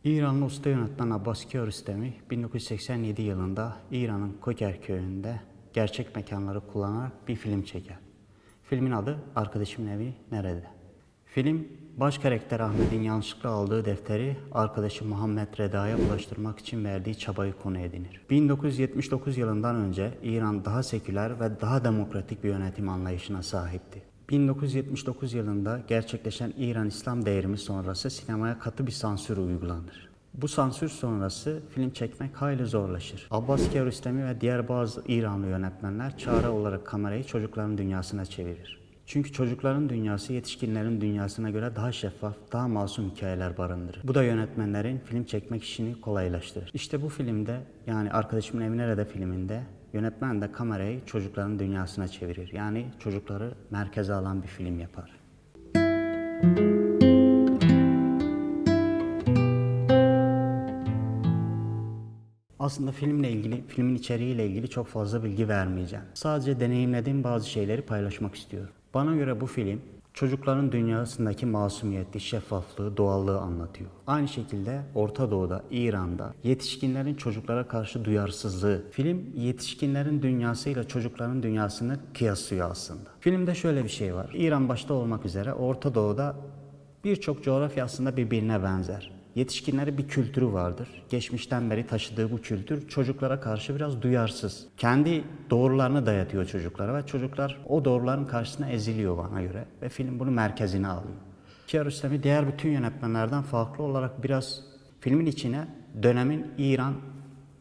İranlı usta yönetmen Abbas Kiarostami 1987 yılında İran'ın Koker köyünde gerçek mekanları kullanarak bir film çeker. Filmin adı Arkadaşımın Evi Nerede? Film, baş karakter Ahmet'in yanlışlıkla aldığı defteri arkadaşı Muhammed Reda'ya ulaştırmak için verdiği çabayı konu edinir. 1979 yılından önce İran daha seküler ve daha demokratik bir yönetim anlayışına sahipti. 1979 yılında gerçekleşen İran İslam Devrimi sonrası sinemaya katı bir sansür uygulanır. Bu sansür sonrası film çekmek hayli zorlaşır. Abbas Kiarostami ve diğer bazı İranlı yönetmenler çare olarak kamerayı çocukların dünyasına çevirir. Çünkü çocukların dünyası yetişkinlerin dünyasına göre daha şeffaf, daha masum hikayeler barındırır. Bu da yönetmenlerin film çekmek işini kolaylaştırır. İşte bu filmde, yani Arkadaşımın Evi Nerede filminde yönetmen de kamerayı çocukların dünyasına çevirir. Yani çocukları merkeze alan bir film yapar. Aslında filmin içeriğiyle ilgili çok fazla bilgi vermeyeceğim. Sadece deneyimlediğim bazı şeyleri paylaşmak istiyorum. Bana göre bu film, çocukların dünyasındaki masumiyeti, şeffaflığı, doğallığı anlatıyor. Aynı şekilde Orta Doğu'da, İran'da yetişkinlerin çocuklara karşı duyarsızlığı. Film yetişkinlerin dünyasıyla çocukların dünyasını kıyaslıyor aslında. Filmde şöyle bir şey var. İran başta olmak üzere Orta Doğu'da birçok coğrafya aslında birbirine benzer. Yetişkinlerin bir kültürü vardır. Geçmişten beri taşıdığı bu kültür çocuklara karşı biraz duyarsız. Kendi doğrularını dayatıyor çocuklara ve çocuklar o doğruların karşısına eziliyor bana göre. Ve film bunu merkezine alıyor. Kiarostami diğer bütün yönetmenlerden farklı olarak biraz filmin içine dönemin İran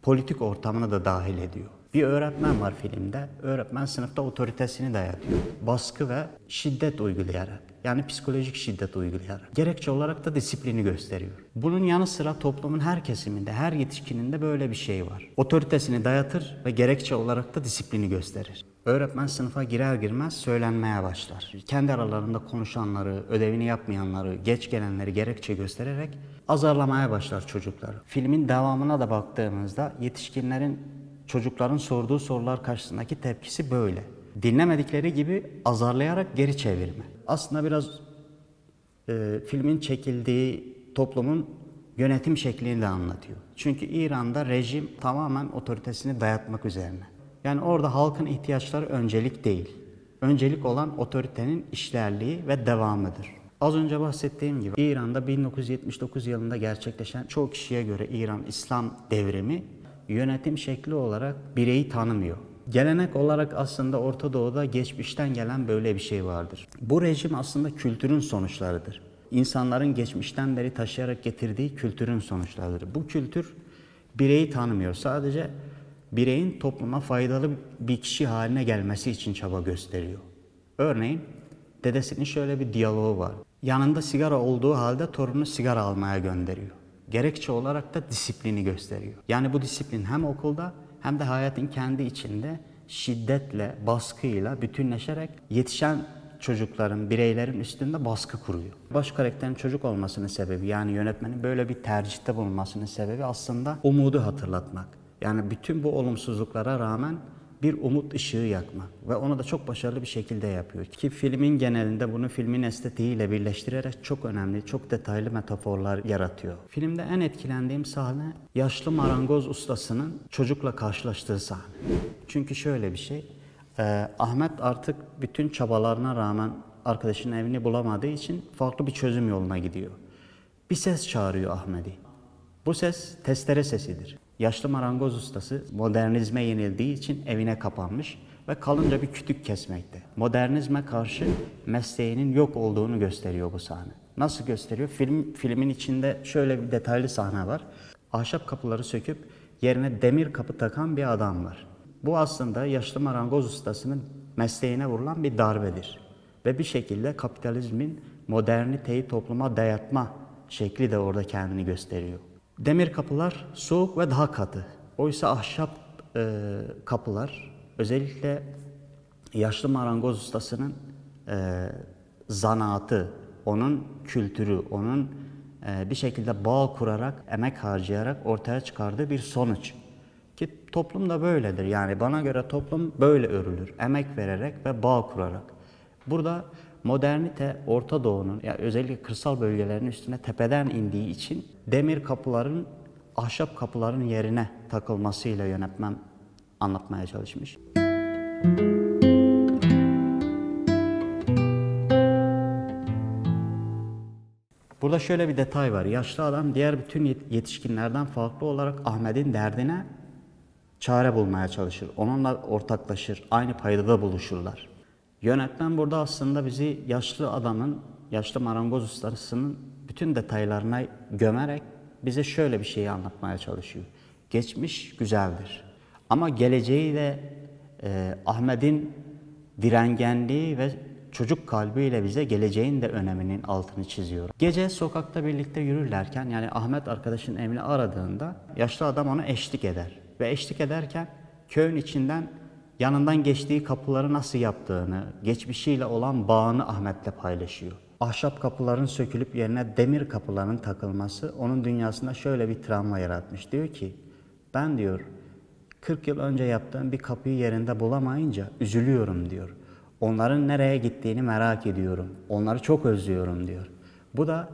politik ortamını da dahil ediyor. Bir öğretmen var filmde. Öğretmen sınıfta otoritesini dayatıyor. Baskı ve şiddet uygulayarak. Yani psikolojik şiddet uygulayarak. Gerekçe olarak da disiplini gösteriyor. Bunun yanı sıra toplumun her kesiminde, her yetişkininde böyle bir şey var. Otoritesini dayatır ve gerekçe olarak da disiplini gösterir. Öğretmen sınıfa girer girmez söylenmeye başlar. Kendi aralarında konuşanları, ödevini yapmayanları, geç gelenleri gerekçe göstererek azarlamaya başlar çocukları. Filmin devamına da baktığımızda yetişkinlerin çocukların sorduğu sorular karşısındaki tepkisi böyle. Dinlemedikleri gibi azarlayarak geri çevirme. Aslında biraz filmin çekildiği toplumun yönetim şeklini de anlatıyor. Çünkü İran'da rejim tamamen otoritesini dayatmak üzerine. Yani orada halkın ihtiyaçları öncelik değil. Öncelik olan otoritenin işlerliği ve devamıdır. Az önce bahsettiğim gibi İran'da 1979 yılında gerçekleşen çoğu kişiye göre İran İslam Devrimi yönetim şekli olarak bireyi tanımıyor. Gelenek olarak aslında Orta Doğu'da geçmişten gelen böyle bir şey vardır. Bu rejim aslında kültürün sonuçlarıdır. İnsanların geçmişten beri taşıyarak getirdiği kültürün sonuçlarıdır. Bu kültür bireyi tanımıyor. Sadece bireyin topluma faydalı bir kişi haline gelmesi için çaba gösteriyor. Örneğin dedesinin şöyle bir diyaloğu var. Yanında sigara olduğu halde torunu sigara almaya gönderiyor. Gerekçe olarak da disiplini gösteriyor. Yani bu disiplin hem okulda hem de hayatın kendi içinde şiddetle, baskıyla bütünleşerek yetişen çocukların, bireylerin üstünde baskı kuruyor. Baş karakterin çocuk olmasının sebebi, yani yönetmenin böyle bir tercihte bulunmasının sebebi aslında umudu hatırlatmak. Yani bütün bu olumsuzluklara rağmen bir umut ışığı yakmak ve onu da çok başarılı bir şekilde yapıyor. Ki filmin genelinde bunu filmin estetiğiyle birleştirerek çok önemli, çok detaylı metaforlar yaratıyor. Filmde en etkilendiğim sahne yaşlı marangoz ustasının çocukla karşılaştığı sahne. Çünkü şöyle bir şey, Ahmet artık bütün çabalarına rağmen arkadaşının evini bulamadığı için farklı bir çözüm yoluna gidiyor. Bir ses çağırıyor Ahmet'i. Bu ses testere sesidir. Yaşlı marangoz ustası modernizme yenildiği için evine kapanmış ve kalınca bir kütük kesmekte. Modernizme karşı mesleğinin yok olduğunu gösteriyor bu sahne. Nasıl gösteriyor? Filmin içinde şöyle bir detaylı sahne var. Ahşap kapıları söküp yerine demir kapı takan bir adam var. Bu aslında yaşlı marangoz ustasının mesleğine vurulan bir darbedir. Ve bir şekilde kapitalizmin moderniteyi topluma dayatma şekli de orada kendini gösteriyor. Demir kapılar soğuk ve daha katı. Oysa ahşap kapılar, özellikle yaşlı marangoz ustasının zanaatı, onun kültürü, onun bir şekilde bağ kurarak, emek harcayarak ortaya çıkardığı bir sonuç. Ki toplum da böyledir. Yani bana göre toplum böyle örülür. Emek vererek ve bağ kurarak. Burada Modernite Orta Doğu'nun, yani özellikle kırsal bölgelerin üstüne tepeden indiği için demir kapıların ahşap kapıların yerine takılmasıyla yönetmen anlatmaya çalışmış. Burada şöyle bir detay var. Yaşlı adam diğer bütün yetişkinlerden farklı olarak Ahmet'in derdine çare bulmaya çalışır. Onunla ortaklaşır. Aynı paydada buluşurlar. Yönetmen burada aslında bizi yaşlı adamın, yaşlı marangoz ustasının bütün detaylarına gömerek bize şöyle bir şeyi anlatmaya çalışıyor. Geçmiş güzeldir. Ama geleceği de Ahmet'in direngenliği ve çocuk kalbiyle bize geleceğin de öneminin altını çiziyor. Gece sokakta birlikte yürürlerken, yani Ahmet arkadaşın evini aradığında yaşlı adam ona eşlik eder. Ve eşlik ederken köyün içinden yanından geçtiği kapıları nasıl yaptığını, geçmişiyle olan bağını Ahmet'le paylaşıyor. Ahşap kapıların sökülüp yerine demir kapıların takılması onun dünyasında şöyle bir travma yaratmış. Diyor ki, ben diyor 40 yıl önce yaptığım bir kapıyı yerinde bulamayınca üzülüyorum diyor. Onların nereye gittiğini merak ediyorum. Onları çok özlüyorum diyor. Bu da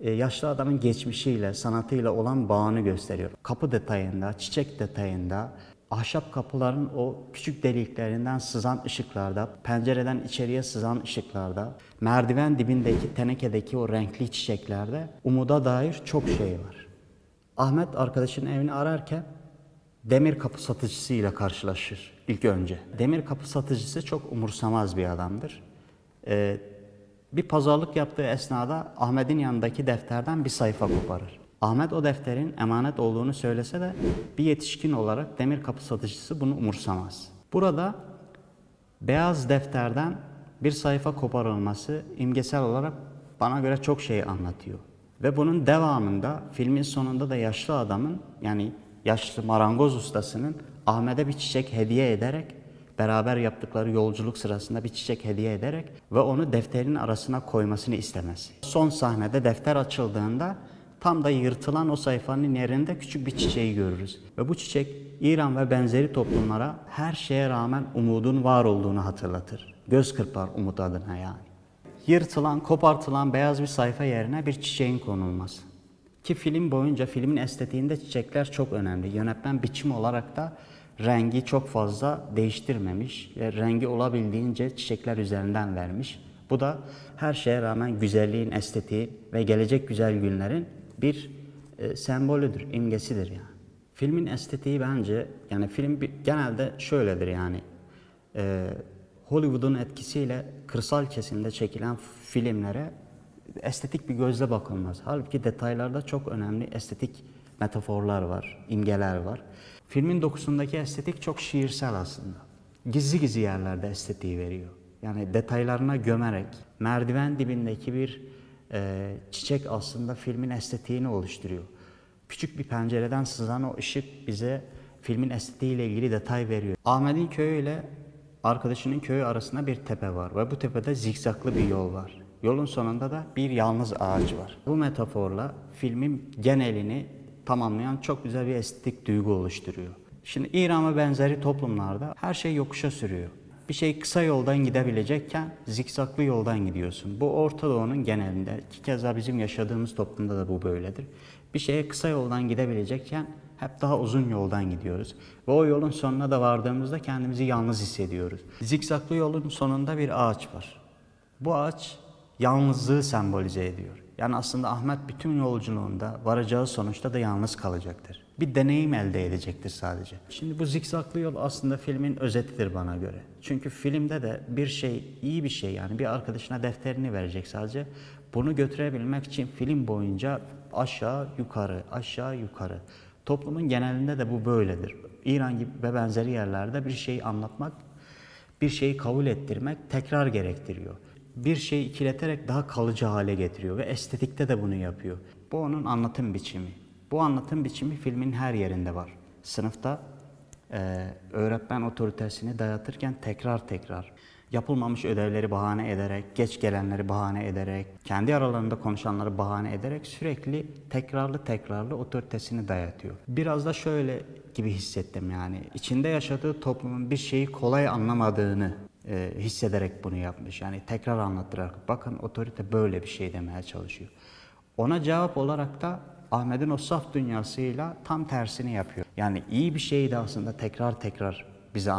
yaşlı adamın geçmişiyle, sanatıyla olan bağını gösteriyor. Kapı detayında, çiçek detayında, ahşap kapıların o küçük deliklerinden sızan ışıklarda, pencereden içeriye sızan ışıklarda, merdiven dibindeki tenekedeki o renkli çiçeklerde umuda dair çok şey var. Ahmet arkadaşının evini ararken demir kapı satıcısıyla karşılaşır ilk önce. Demir kapı satıcısı çok umursamaz bir adamdır. Bir pazarlık yaptığı esnada Ahmet'in yanındaki defterden bir sayfa koparır. Ahmet o defterin emanet olduğunu söylese de bir yetişkin olarak demir kapı satıcısı bunu umursamaz. Burada beyaz defterden bir sayfa koparılması imgesel olarak bana göre çok şey anlatıyor. Ve bunun devamında filmin sonunda da yaşlı adamın, yani yaşlı marangoz ustasının Ahmet'e bir çiçek hediye ederek, beraber yaptıkları yolculuk sırasında bir çiçek hediye ederek ve onu defterin arasına koymasını istemesi. Son sahnede defter açıldığında tam da yırtılan o sayfanın yerinde küçük bir çiçeği görürüz. Ve bu çiçek İran ve benzeri toplumlara her şeye rağmen umudun var olduğunu hatırlatır. Göz kırpar umut adına yani. Yırtılan, kopartılan beyaz bir sayfa yerine bir çiçeğin konulması. Ki film boyunca filmin estetiğinde çiçekler çok önemli. Yönetmen biçim olarak da rengi çok fazla değiştirmemiş ve rengi olabildiğince çiçekler üzerinden vermiş. Bu da her şeye rağmen güzelliğin, estetiği ve gelecek güzel günlerin bir sembolüdür, imgesidir yani. Filmin estetiği bence, yani film genelde şöyledir yani. Hollywood'un etkisiyle kırsal kesimde çekilen filmlere estetik bir gözle bakılmaz. Halbuki detaylarda çok önemli estetik metaforlar var, imgeler var. Filmin dokusundaki estetik çok şiirsel aslında. Gizli gizli yerlerde estetiği veriyor. Yani detaylarına gömerek, merdiven dibindeki bir çiçek aslında filmin estetiğini oluşturuyor. Küçük bir pencereden sızan o ışık bize filmin estetiğiyle ilgili detay veriyor. Ahmet'in köyü ile arkadaşının köyü arasında bir tepe var ve bu tepede zikzaklı bir yol var. Yolun sonunda da bir yalnız ağaç var. Bu metaforla filmin genelini tamamlayan çok güzel bir estetik duygu oluşturuyor. Şimdi İran ve benzeri toplumlarda her şey yokuşa sürüyor. Bir şey kısa yoldan gidebilecekken zikzaklı yoldan gidiyorsun. Bu Orta Doğu'nun genelinde, ki keza bizim yaşadığımız toplumda da bu böyledir. Bir şeye kısa yoldan gidebilecekken hep daha uzun yoldan gidiyoruz. Ve o yolun sonuna da vardığımızda kendimizi yalnız hissediyoruz. Zikzaklı yolun sonunda bir ağaç var. Bu ağaç yalnızlığı sembolize ediyor. Yani aslında Ahmet bütün yolculuğunda varacağı sonuçta da yalnız kalacaktır. Bir deneyim elde edecektir sadece. Şimdi bu zikzaklı yol aslında filmin özetidir bana göre. Çünkü filmde de bir şey, iyi bir şey, yani bir arkadaşına defterini verecek sadece. Bunu götürebilmek için film boyunca aşağı yukarı, aşağı yukarı. Toplumun genelinde de bu böyledir. İran gibi ve benzeri yerlerde bir şeyi anlatmak, bir şeyi kabul ettirmek tekrar gerektiriyor. Bir şeyi ikileterek daha kalıcı hale getiriyor ve estetikte de bunu yapıyor. Bu onun anlatım biçimi. Bu anlatım biçimi filmin her yerinde var. Sınıfta öğretmen otoritesini dayatırken tekrar yapılmamış ödevleri bahane ederek, geç gelenleri bahane ederek, kendi aralarında konuşanları bahane ederek sürekli tekrarlı otoritesini dayatıyor. Biraz da şöyle gibi hissettim yani. İçinde yaşadığı toplumun bir şeyi kolay anlamadığını hissederek bunu yapmış. Yani tekrar anlattırarak bakın otorite böyle bir şey demeye çalışıyor. Ona cevap olarak da Ahmet'in o saf dünyasıyla tam tersini yapıyor. Yani iyi bir şeyi de aslında tekrar tekrar bize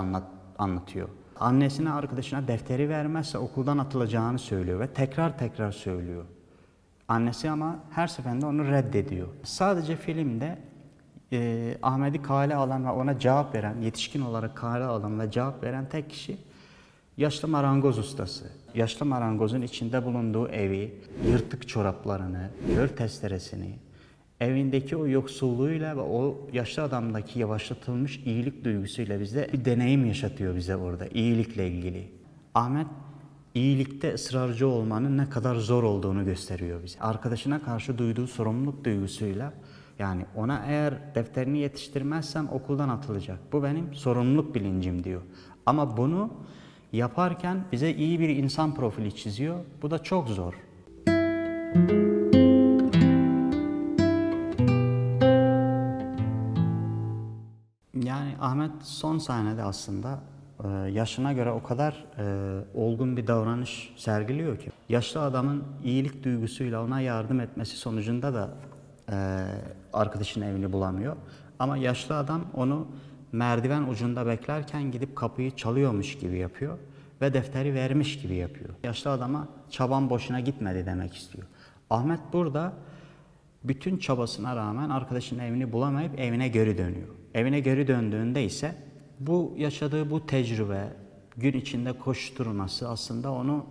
anlatıyor. Annesine, arkadaşına defteri vermezse okuldan atılacağını söylüyor ve tekrar tekrar söylüyor. Annesi ama her seferinde onu reddediyor. Sadece filmde Ahmet'i kale alan ve ona cevap veren, yetişkin olarak kale alan ve cevap veren tek kişi yaşlı marangoz ustası. Yaşlı marangozun içinde bulunduğu evi, yırtık çoraplarını, göl testeresini, evindeki o yoksulluğuyla ve o yaşlı adamdaki yavaşlatılmış iyilik duygusuyla bize bir deneyim yaşatıyor bize orada, iyilikle ilgili. Ahmet, iyilikte ısrarcı olmanın ne kadar zor olduğunu gösteriyor bize. Arkadaşına karşı duyduğu sorumluluk duygusuyla, yani ona eğer defterini yetiştirmezsem okuldan atılacak. Bu benim sorumluluk bilincim diyor. Ama bunu yaparken bize iyi bir insan profili çiziyor. Bu da çok zor. Yani Ahmet son sahnede aslında yaşına göre o kadar olgun bir davranış sergiliyor ki. Yaşlı adamın iyilik duygusuyla ona yardım etmesi sonucunda da arkadaşının evini bulamıyor. Ama yaşlı adam onu merdiven ucunda beklerken gidip kapıyı çalıyormuş gibi yapıyor ve defteri vermiş gibi yapıyor. Yaşlı adama çaban boşuna gitmedi demek istiyor. Ahmet burada bütün çabasına rağmen arkadaşının evini bulamayıp evine geri dönüyor. Evine geri döndüğünde ise bu yaşadığı bu tecrübe, gün içinde koşturması aslında onu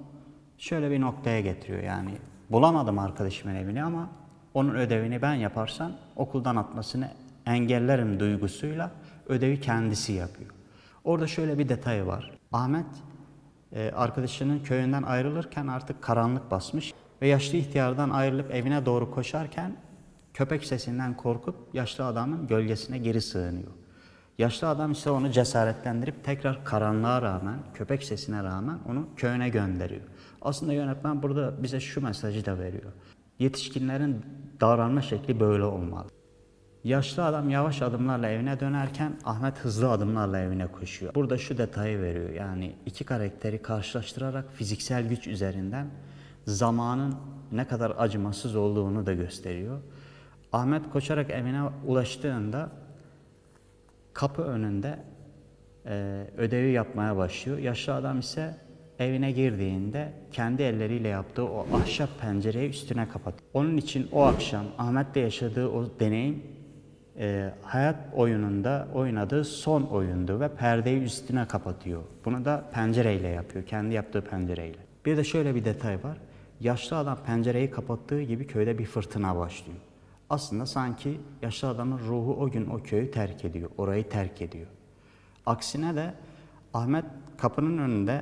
şöyle bir noktaya getiriyor. Yani bulamadım arkadaşımın evini ama onun ödevini ben yaparsam okuldan atmasını engellerim duygusuyla ödevi kendisi yapıyor. Orada şöyle bir detay var. Ahmet arkadaşının köyünden ayrılırken artık karanlık basmış ve yaşlı ihtiyardan ayrılıp evine doğru koşarken köpek sesinden korkup yaşlı adamın gölgesine geri sığınıyor. Yaşlı adam ise onu cesaretlendirip tekrar karanlığa rağmen, köpek sesine rağmen onu köyüne gönderiyor. Aslında yönetmen burada bize şu mesajı da veriyor. Yetişkinlerin davranma şekli böyle olmalı. Yaşlı adam yavaş adımlarla evine dönerken Ahmet hızlı adımlarla evine koşuyor. Burada şu detayı veriyor. Yani iki karakteri karşılaştırarak fiziksel güç üzerinden zamanın ne kadar acımasız olduğunu da gösteriyor. Ahmet koşarak evine ulaştığında kapı önünde ödevi yapmaya başlıyor. Yaşlı adam ise evine girdiğinde kendi elleriyle yaptığı o ahşap pencereyi üstüne kapatıyor. Onun için o akşam Ahmet'le yaşadığı o deneyim hayat oyununda oynadığı son oyundu ve perdeyi üstüne kapatıyor. Bunu da pencereyle yapıyor, kendi yaptığı pencereyle. Bir de şöyle bir detay var. Yaşlı adam pencereyi kapattığı gibi köyde bir fırtına başlıyor. Aslında sanki yaşlı adamın ruhu o gün o köyü terk ediyor, orayı terk ediyor. Aksine de Ahmet kapının önünde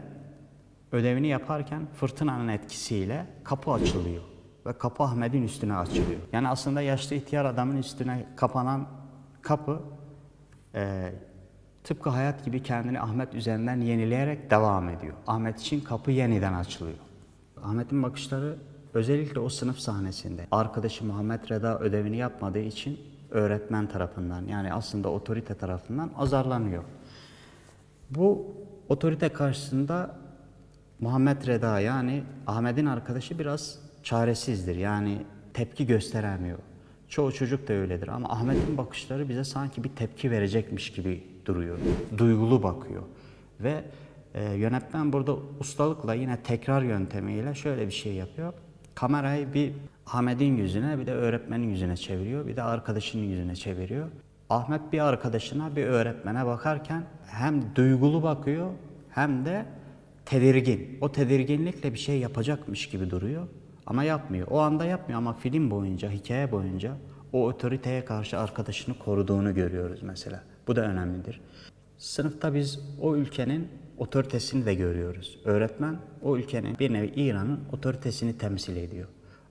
ödevini yaparken fırtınanın etkisiyle kapı açılıyor. Ve kapı Ahmet'in üstüne açılıyor. Yani aslında yaşlı ihtiyar adamın üstüne kapanan kapı tıpkı hayat gibi kendini Ahmet üzerinden yenileyerek devam ediyor. Ahmet için kapı yeniden açılıyor. Ahmet'in bakışları özellikle o sınıf sahnesinde arkadaşı Muhammed Reda ödevini yapmadığı için öğretmen tarafından, yani aslında otorite tarafından azarlanıyor. Bu otorite karşısında Muhammed Reda, yani Ahmet'in arkadaşı, biraz çaresizdir. Yani tepki gösteremiyor. Çoğu çocuk da öyledir ama Ahmet'in bakışları bize sanki bir tepki verecekmiş gibi duruyor. Duygulu bakıyor. Ve yönetmen burada ustalıkla yine tekrar yöntemiyle şöyle bir şey yapıyor. Kamerayı bir Ahmet'in yüzüne, bir de öğretmenin yüzüne çeviriyor, bir de arkadaşının yüzüne çeviriyor. Ahmet bir arkadaşına, bir öğretmene bakarken hem duygulu bakıyor hem de tedirgin. O tedirginlikle bir şey yapacakmış gibi duruyor ama yapmıyor. O anda yapmıyor ama film boyunca, hikaye boyunca o otoriteye karşı arkadaşını koruduğunu görüyoruz mesela. Bu da önemlidir. Sınıfta biz o ülkenin otoritesini de görüyoruz. Öğretmen o ülkenin, bir nevi İran'ın otoritesini temsil ediyor.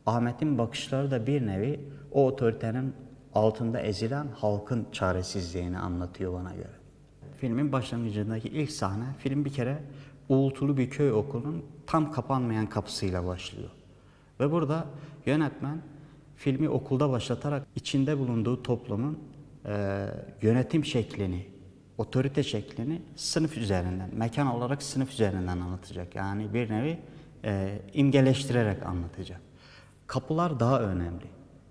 Ahmet'in bakışları da bir nevi o otoritenin altında ezilen halkın çaresizliğini anlatıyor bana göre. Filmin başlangıcındaki ilk sahne, film bir kere uğultulu bir köy okulunun tam kapanmayan kapısıyla başlıyor. Ve burada yönetmen filmi okulda başlatarak içinde bulunduğu toplumun yönetim şeklini otorite şeklini sınıf üzerinden, mekan olarak sınıf üzerinden anlatacak. Yani bir nevi imgeleştirerek anlatacak. Kapılar daha önemli.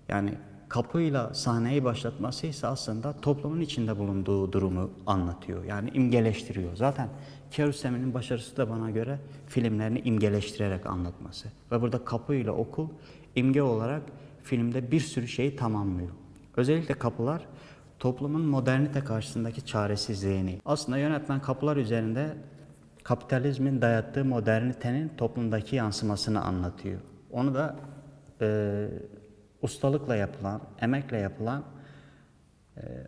Yani kapıyla sahneyi başlatması ise aslında toplumun içinde bulunduğu durumu anlatıyor. Yani imgeleştiriyor. Zaten Kiarostami'nin başarısı da bana göre filmlerini imgeleştirerek anlatması. Ve burada kapı ile okul imge olarak filmde bir sürü şeyi tamamlıyor. Özellikle kapılar toplumun modernite karşısındaki çaresizliğini. Aslında yönetmen kapılar üzerinde kapitalizmin dayattığı modernitenin toplumdaki yansımasını anlatıyor. Onu da ustalıkla yapılan, emekle yapılan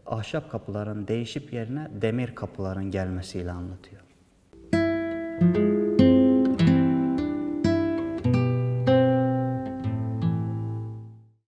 ahşap kapıların değişip yerine demir kapıların gelmesiyle anlatıyor.